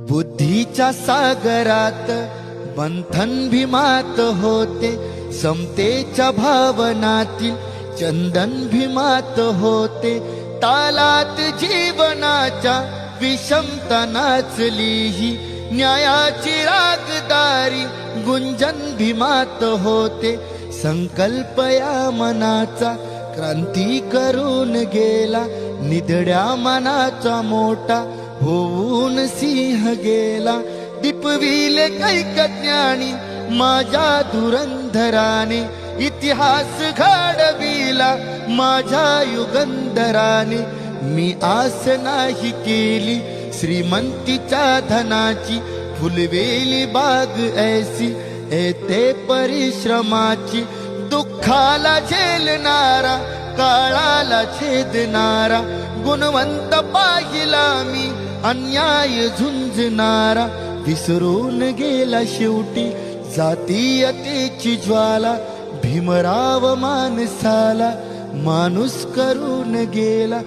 बुद्धीच्या सागरात मंथन भीमात होते, समतेच्या भावनातील चंदन भीमात होते. तालात जीवनाच्या विषमता नाचलीही, न्यायाची रागदारी गुंजन भीमात होते. संकल्प या मनाचा क्रांती करून गेला, निधड्या मनाचा मोठा होऊन सिंह गेला. दीपविले कैक ज्ञानी माझ्या धुरंधराने, इतिहास घडविला माझ्या युगंधराने. मी आस नाही केली श्रीमंतीच्या धनाची, फुलवेली बाग ऐसी येते परिश्रमाची. दुःखाला झेलणारा, काळाला छेदणारा, गुणवंत पाहिला मी अन्याय झुंजणारा. विसरून गेला शेवटी जातीयतेची ज्वाला, भीमराव माणसाला माणूस करून गेला.